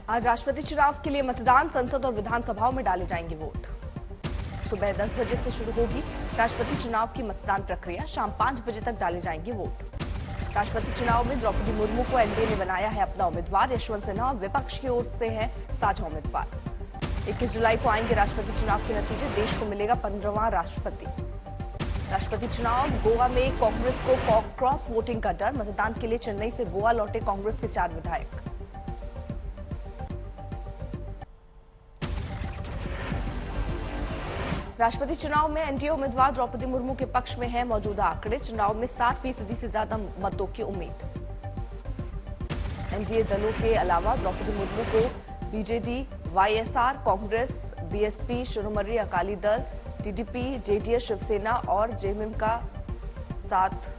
आज राष्ट्रपति चुनाव के लिए मतदान, संसद और विधानसभाओं में डाले जाएंगे वोट। सुबह 10 बजे से शुरू होगी राष्ट्रपति चुनाव की मतदान प्रक्रिया, शाम 5 बजे तक डाले जाएंगे वोट। राष्ट्रपति चुनाव में द्रौपदी मुर्मू को एनडीए ने बनाया है अपना उम्मीदवार। यशवंत सिन्हा विपक्ष की ओर से है साझा उम्मीदवार। 21 जुलाई को आएंगे राष्ट्रपति चुनाव के नतीजे, देश को मिलेगा 15वां राष्ट्रपति। राष्ट्रपति चुनाव, गोवा में कांग्रेस को क्रॉस वोटिंग का डर। मतदान के लिए चेन्नई से गोवा लौटे कांग्रेस के 4 विधायक। राष्ट्रपति चुनाव में एनडीए उम्मीदवार द्रौपदी मुर्मू के पक्ष में है मौजूदा आंकड़े। चुनाव में 60% से ज्यादा मतों की उम्मीद। एनडीए दलों के अलावा द्रौपदी मुर्मू को BJD, YSR, Congress, BSP, Shiromani Akali Dal, TDP, JDS, Shiv Sena और जेएमएम का साथ।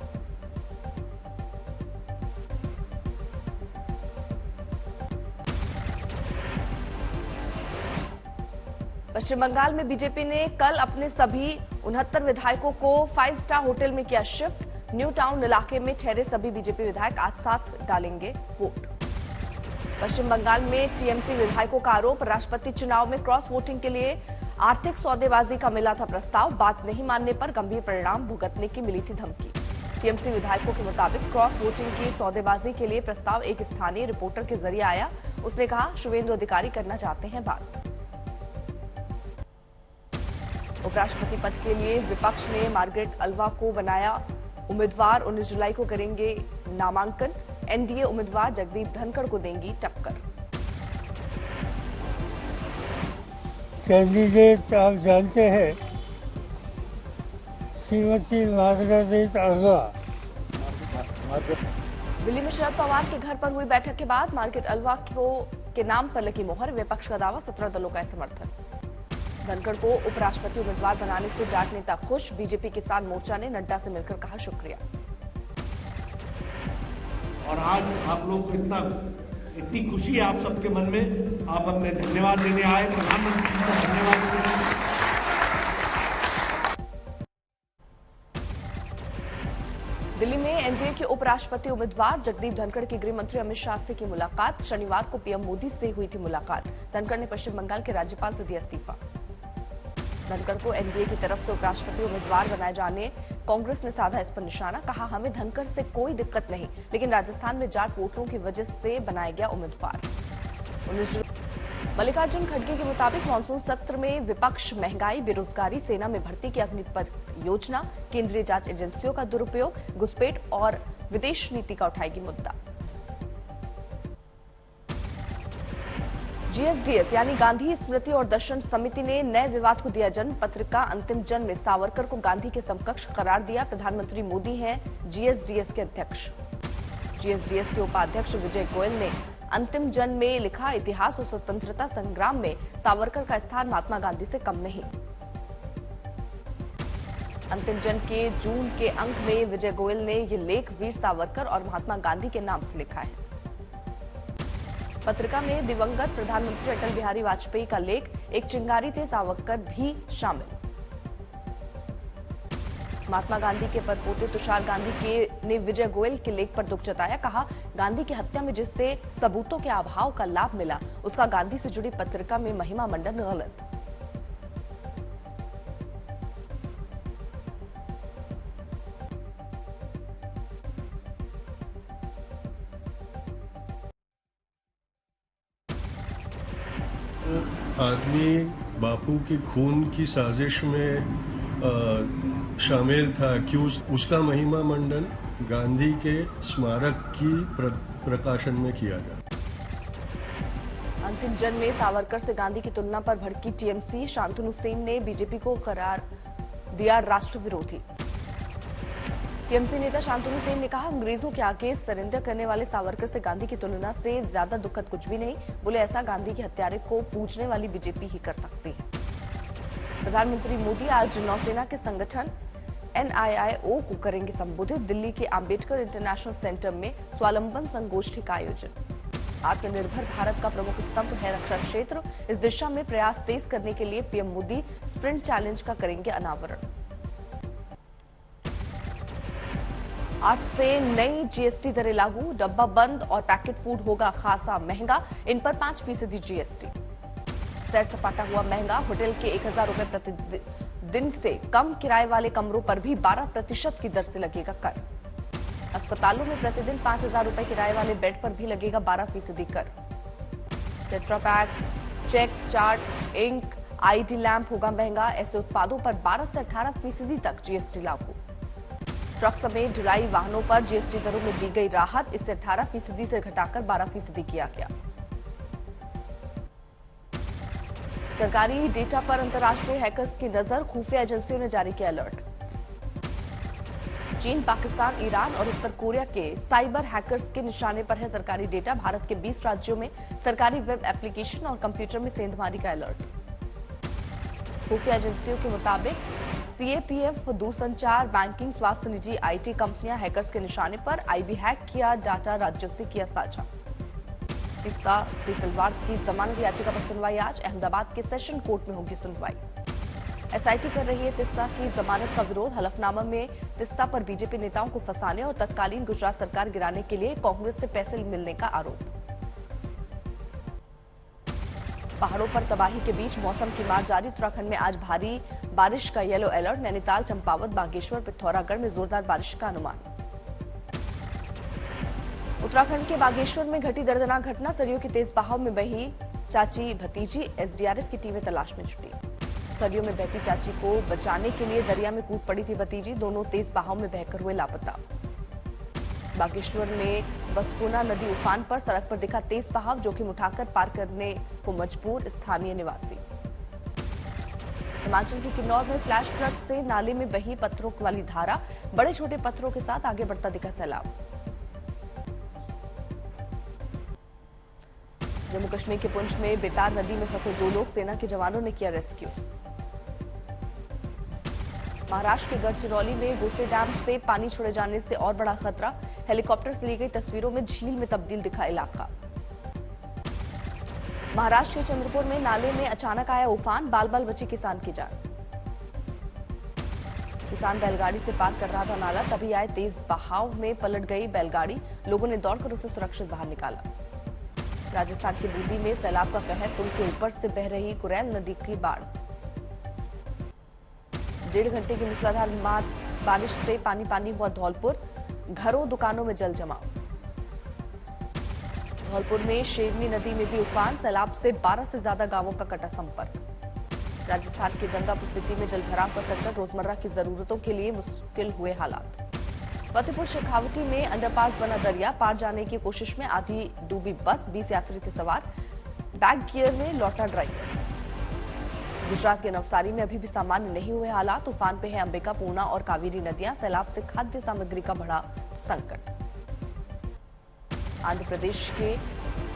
पश्चिम बंगाल में बीजेपी ने कल अपने सभी 69 विधायकों को 5 स्टार होटल में किया शिफ्ट। न्यू टाउन इलाके में ठहरे सभी बीजेपी विधायक आज साथ डालेंगे वोट। पश्चिम बंगाल में टीएमसी विधायकों का आरोप, राष्ट्रपति चुनाव में क्रॉस वोटिंग के लिए आर्थिक सौदेबाजी का मिला था प्रस्ताव। बात नहीं मानने पर गंभीर परिणाम भुगतने की मिली थी धमकी। टीएमसी विधायकों के मुताबिक क्रॉस वोटिंग की सौदेबाजी के लिए प्रस्ताव एक स्थानीय रिपोर्टर के जरिए आया। उसने कहा, शुभेंदु अधिकारी करना चाहते हैं बात। उपराष्ट्रपति पद के लिए विपक्ष ने मार्गरेट अल्वा को बनाया उम्मीदवार। 19 जुलाई को करेंगे नामांकन। एनडीए उम्मीदवार जगदीप धनखड़ को देंगी टक्कर। कैंडिडेट आप जानते हैं, श्रीमती मार्गरेट अल्वा। दिल्ली में शरद पवार के घर पर हुई बैठक के बाद मार्गरेट अल्वा के नाम पर लगी मोहर। विपक्ष का दावा, 17 दलों का समर्थन। धनखड़ को उपराष्ट्रपति उम्मीदवार बनाने से जाट नेता खुश। बीजेपी किसान मोर्चा ने नड्डा से मिलकर कहा शुक्रिया। और आज आप लोग को इतनी खुशी है आप सबके मन में, आप अपने धन्यवाद देने आए, प्रधानमंत्री जी को धन्यवाद देने आए। दिल्ली में एनडीए के उपराष्ट्रपति उम्मीदवार जगदीप धनखड़ की गृह मंत्री अमित शाह से की मुलाकात। शनिवार को पीएम मोदी से हुई थी मुलाकात। धनखड़ ने पश्चिम बंगाल के राज्यपाल से दिया इस्तीफा। धनखड़ को एनडीए की तरफ से उपराष्ट्रपति उम्मीदवार बनाए जाने कांग्रेस ने साधा इस पर निशाना। कहा, हमें धनखड़ से कोई दिक्कत नहीं, लेकिन राजस्थान में जाट वोटरों की वजह से बनाया गया उम्मीदवार। मल्लिकार्जुन खड़गे के मुताबिक मानसून सत्र में विपक्ष महंगाई, बेरोजगारी, सेना में भर्ती की अग्निपथ योजना, केंद्रीय जांच एजेंसियों का दुरुपयोग, घुसपैठ और विदेश नीति का उठाएगी मुद्दा। जीएसडीएस यानी गांधी स्मृति और दर्शन समिति ने नए विवाद को दिया जन्म। पत्रिका अंतिम जन में सावरकर को गांधी के समकक्ष करार दिया। प्रधानमंत्री मोदी हैं जीएसडीएस के अध्यक्ष। जीएसडीएस के उपाध्यक्ष विजय गोयल ने अंतिम जन में लिखा, इतिहास और स्वतंत्रता संग्राम में सावरकर का स्थान महात्मा गांधी से कम नहीं। अंतिम जन के जून के अंक में विजय गोयल ने यह लेख वीर सावरकर और महात्मा गांधी के नाम से लिखा है। पत्रिका में दिवंगत प्रधानमंत्री अटल बिहारी वाजपेयी का लेख, एक चिंगारी थे सावरकर भी शामिल। महात्मा गांधी के परपोते तुषार गांधी ने विजय गोयल के लेख पर दुख जताया। कहा, गांधी की हत्या में जिससे सबूतों के अभाव का लाभ मिला, उसका गांधी से जुड़ी पत्रिका में महिमा मंडन गलत। आदमी बापू की खून की साजिश में शामिल था कि उसका महिमा मंडन गांधी के स्मारक की प्रकाशन में किया गया। अंतिम जन में सावरकर से गांधी की तुलना पर भड़की टीएमसी। शांतनु सेन ने बीजेपी को करार दिया राष्ट्र विरोधी। टीएमसी नेता शांतनु सेन ने कहा, अंग्रेजों के आगे सरेंडर करने वाले सावरकर से गांधी की तुलना से ज्यादा दुखद कुछ भी नहीं। बोले, ऐसा गांधी के हत्यारे को पूजने वाली बीजेपी ही कर सकती है। प्रधानमंत्री मोदी आज नौसेना के संगठन एनआईआईओ को करेंगे संबोधित। दिल्ली के अंबेडकर इंटरनेशनल सेंटर में स्वावलंबन संगोष्ठी का आयोजन। आत्मनिर्भर भारत का प्रमुख स्तंभ है रक्षा क्षेत्र। इस दिशा में प्रयास तेज करने के लिए पीएम मोदी स्प्रिंट चैलेंज का करेंगे अनावरण। आज से नई जीएसटी दरें लागू, डब्बा बंद और पैकेट फूड होगा खासा महंगा, इन पर 5% जीएसटी। सैर सपाटा हुआ महंगा, होटल के 1000 रुपए प्रतिदिन से कम किराए वाले कमरों पर भी 12% की दर से लगेगा कर। अस्पतालों में प्रतिदिन 5000 रुपए किराए वाले बेड पर भी लगेगा 12% कर। Tetra pack, check, chart, ink, ID lamp होगा महंगा, ऐसे उत्पादों पर 12 से 18% तक जीएसटी लागू। ट्रक समेत ढुलाई वाहनों पर जीएसटी दरों में दी गई राहत, इसे 18% से घटाकर 12% किया गया। सरकारी डेटा पर अंतर्राष्ट्रीय हैकर्स की नजर, खुफिया एजेंसियों ने जारी किया अलर्ट। चीन, पाकिस्तान, ईरान और उत्तर कोरिया के साइबर हैकर्स के निशाने पर है सरकारी डेटा। भारत के 20 राज्यों में सरकारी वेब एप्लीकेशन और कंप्यूटर में सेंधमारी का अलर्ट। खुफिया एजेंसियों के मुताबिक सीएपीएफ, दूरसंचार, बैंकिंग, स्वास्थ्य, निजी आईटी कंपनियां हैकर्स के निशाने पर। आईबी हैक किया डाटा, राज्यों से किया साझा। तीस्ता तलवार की जमानत याचिका पर सुनवाई आज, अहमदाबाद के सेशन कोर्ट में होगी सुनवाई। एसआईटी कर रही है तीस्ता की जमानत का विरोध। हलफनामा में तीस्ता पर बीजेपी नेताओं को फंसाने और तत्कालीन गुजरात सरकार गिराने के लिए कांग्रेस से पैसे मिलने का आरोप। पहाड़ों पर तबाही के बीच मौसम की मार जारी, उत्तराखंड में आज भारी बारिश का येलो अलर्ट। नैनीताल, चंपावत, बागेश्वर, पिथौरागढ़ में जोरदार बारिश का अनुमान। उत्तराखंड के बागेश्वर में घटी दर्दनाक घटना, सरयू की तेज बहाव में बही चाची भतीजी, एसडीआरएफ की टीमें तलाश में जुटी। सरयू में बहती चाची को बचाने के लिए दरिया में कूद पड़ी थी भतीजी, दोनों तेज बहाव में बहकर हुए लापता। बागेश्वर में बसकोना नदी उफान पर, सड़क पर दिखा तेज बहाव, जोखिम उठाकर पार करने को मजबूर स्थानीय निवासी। हिमाचल के किन्नौर में फ्लैश फ्लड से नाले में बही पत्थरों वाली धारा, बड़े छोटे पत्थरों के साथ आगे बढ़ता दिखा सैलाब। जम्मू कश्मीर के पुंछ में बेतार नदी में फंसे 2 लोग, सेना के जवानों ने किया रेस्क्यू। महाराष्ट्र के गढ़चिरौली में गोसे डैम से पानी छोड़े जाने से और बड़ा खतरा, हेलीकॉप्टर से ली गई तस्वीरों में झील में तब्दील दिखा इलाका। महाराष्ट्र के चंद्रपुर में नाले में अचानक आया उफान, बाल बाल बची किसान की जान। किसान बैलगाड़ी से पार कर रहा था नाला, तभी आए तेज बहाव में पलट गई बैलगाड़ी, लोगों ने दौड़कर उसे सुरक्षित बाहर निकाला। राजस्थान के बूंदी में सैलाब का कहर, पुल के ऊपर से बह रही कुरैल नदी की बाढ़। 1.5 घंटे की मूसलाधार बारिश से पानी पानी हुआ धौलपुर, घरों दुकानों में जल जमाव। धौलपुर में शेरनी नदी में भी उफान, सैलाब से 12 से ज्यादा गांवों का कटा संपर्क। राजस्थान के गंगापुर सिटी में जलभराव का संकट, रोजमर्रा की जरूरतों के लिए मुश्किल हुए हालात। फतेहपुर शेखावटी में अंडरपास बना दरिया, पार जाने की कोशिश में आधी डूबी बस, 20 यात्री थे सवार, बैक गियर में लौटा ड्राइवर। गुजरात के नवसारी में अभी भी सामान्य नहीं हुए हालात, तूफान पे है अंबिका, पूर्णा और कावेरी नदियां, सैलाब से खाद्य सामग्री का बढ़ा संकट। आंध्र प्रदेश के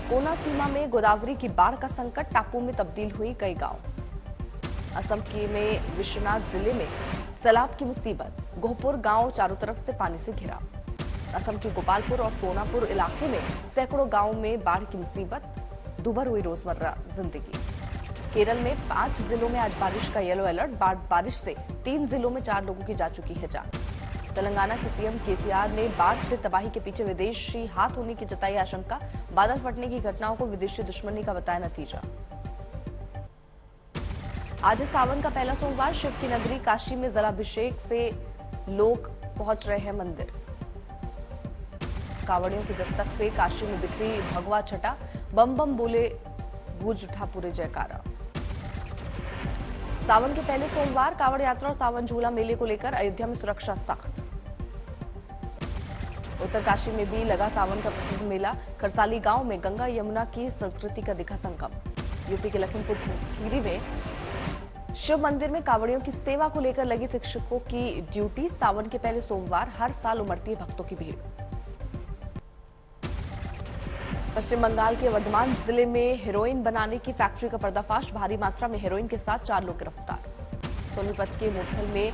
कोना सीमा में गोदावरी की बाढ़ का संकट, टापू में तब्दील हुई कई गांव। असम के में विश्वनाथ जिले में सैलाब की मुसीबत, गोहपुर गांव चारों तरफ से पानी से घिरा। असम के गोपालपुर और सोनापुर इलाके में सैकड़ों गांवों में बाढ़ की मुसीबत, दुभर हुई रोजमर्रा जिंदगी। केरल में 5 जिलों में आज बारिश का येलो अलर्ट, बारिश से 3 जिलों में 4 लोगों की जा चुकी है जान। तेलंगाना के सीएम केसीआर ने बाढ़ से तबाही के पीछे विदेशी हाथ होने की जताई आशंका, बादल फटने की घटनाओं को विदेशी दुश्मनी का बताया नतीजा। आज सावन का पहला सोमवार, शिव की नगरी काशी में जलाभिषेक से लोग पहुंच रहे हैं मंदिर। कांवड़ियों की दस्तक से काशी में बिखरी भगवा छटा, बम बम बोले गूंज उठा पूरे जयकारा। सावन के पहले सोमवार, कांवड़ यात्रा और सावन झूला मेले को लेकर अयोध्या में सुरक्षा सख्त। उत्तरकाशी में भी लगा सावन का प्रसिद्ध मेला, खरसाली गांव में गंगा यमुना की संस्कृति का दिखा संगम। यूपी के लखीमपुर खीरी में शिव मंदिर में कांवड़ियों की सेवा को लेकर लगी शिक्षकों की ड्यूटी, सावन के पहले सोमवार हर साल उमड़ती है भक्तों की भीड़। पश्चिम बंगाल के वर्धमान जिले में हेरोइन बनाने की फैक्ट्री का पर्दाफाश, भारी मात्रा में हेरोइन के साथ 4 लोग गिरफ्तार। सोनीपत के मुरथल में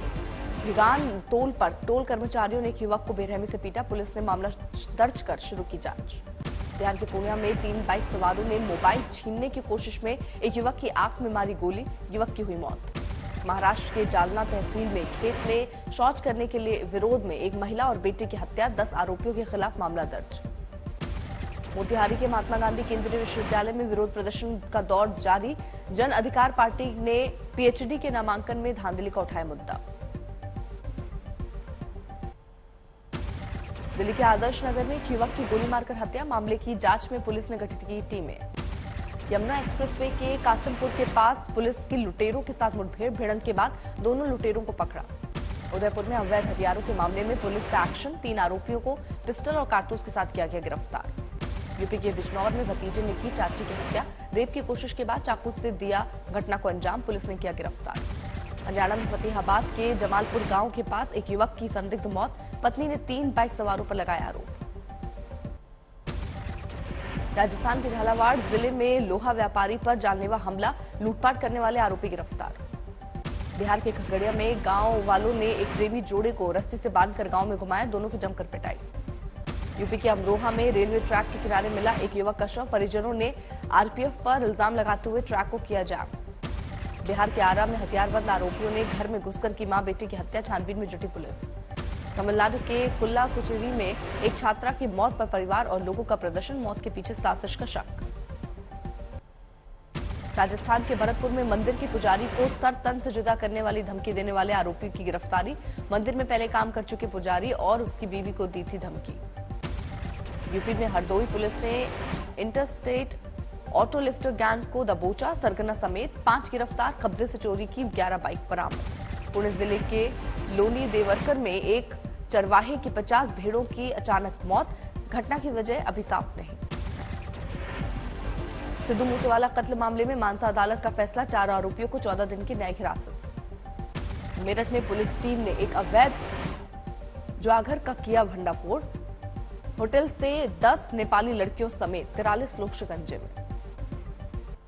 भिगान टोल पर टोल कर्मचारियों ने एक युवक को बेरहमी से पीटा, पुलिस ने मामला दर्ज कर शुरू की जांच। बिहार के पूर्णिया में 3 बाइक सवारों ने मोबाइल छीनने की कोशिश में एक युवक की आंख में मारी गोली, युवक की हुई मौत। महाराष्ट्र के जालना तहसील में खेत में शौच करने के लिए विरोध में एक महिला और बेटे की हत्या, 10 आरोपियों के खिलाफ मामला दर्ज। मोतिहारी के महात्मा गांधी केंद्रीय विश्वविद्यालय में विरोध प्रदर्शन का दौर जारी। जन अधिकार पार्टी ने पीएचडी के नामांकन में धांधली का उठाया मुद्दा। दिल्ली के आदर्श नगर में एक युवक की गोली मारकर हत्या, मामले की जांच में पुलिस ने गठित की टीमें। यमुना एक्सप्रेसवे के कासिमपुर के पास पुलिस की लुटेरों के साथ मुठभेड़, भिड़ंत के बाद दोनों लुटेरों को पकड़ा। उदयपुर में अवैध हथियारों के मामले में पुलिस का एक्शन, 3 आरोपियों को पिस्टल और कारतूस के साथ किया गया गिरफ्तार। यूपी के बिजनौर में भतीजे ने की चाची की हत्या, रेप की कोशिश के बाद चाकू से दिया घटना को अंजाम, पुलिस ने किया गिरफ्तार। हरियाणा में फतेहाबाद के जमालपुर गांव के पास एक युवक की संदिग्ध मौत, पत्नी ने 3 बाइक सवारों पर लगाया आरोप। राजस्थान के झालावाड़ जिले में लोहा व्यापारी पर जानलेवा हमला, लूटपाट करने वाले आरोपी गिरफ्तार। बिहार के खगड़िया में गांव वालों ने एक प्रेमी जोड़े को रस्सी से बांधकर गांव में घुमाया, दोनों की जमकर पिटाई। यूपी के अमरोहा में रेलवे ट्रैक के किनारे मिला एक युवक का शव, परिजनों ने आरपीएफ पर इल्जाम लगाते हुए ट्रैक को किया जाम। बिहार के आरा में हथियारबंद आरोपियों ने घर में घुसकर की मां बेटे की हत्या, छानबीन में जुटी पुलिस। तमिलनाडु के कुल्ला कुचेरी में एक छात्रा की मौत पर परिवार और लोगों का प्रदर्शन, मौत के पीछे साजिश का शक। राजस्थान के भरतपुर में मंदिर के पुजारी को सर तन से जुदा करने वाली धमकी देने वाले आरोपी की गिरफ्तारी, मंदिर में पहले काम कर चुके पुजारी और उसकी बीवी को दी थी धमकी। यूपी में हरदोई पुलिस ने इंटरस्टेट ऑटो लिफ्टर गैंग को दबोचा, सरगना समेत 5 गिरफ्तार, कब्जे से चोरी की 11 बाइक बरामद। पुणे जिले के लोनी देवरकर में एक चरवाहे की 50 भेड़ों की अचानक मौत, घटना की वजह अभी साफ नहीं। सिद्धू मूसेवाला कत्ल मामले में मानसा अदालत का फैसला, 4 आरोपियों को 14 दिन की न्यायिक हिरासत। मेरठ में पुलिस टीम ने एक अवैध ज्वाघर का किया भंडाफोड़, होटल से 10 नेपाली लड़कियों समेत 43 लोग शिकंजे में।